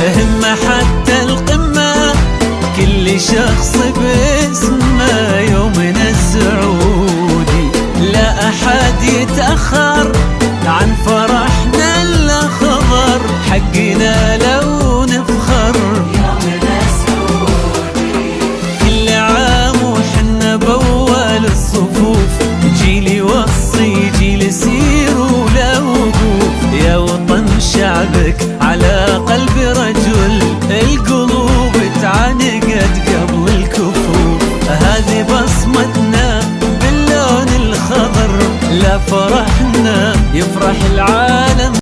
همة حتى القمة كل شخص باسمه يومنا السعودي، لا أحد يتأخر عن فرحنا الأخضر، حقنا لو نفخر يومنا السعودي. كل عام وحنا بأول الصفوف، جيل يوصي جيل يسير ولا وقوف، يا وطن شعبك على قلب رجل، القلوب تعانقت قبل الكفوف، هذه بصمتنا باللون الخضر، لا فرحنا يفرح العالم.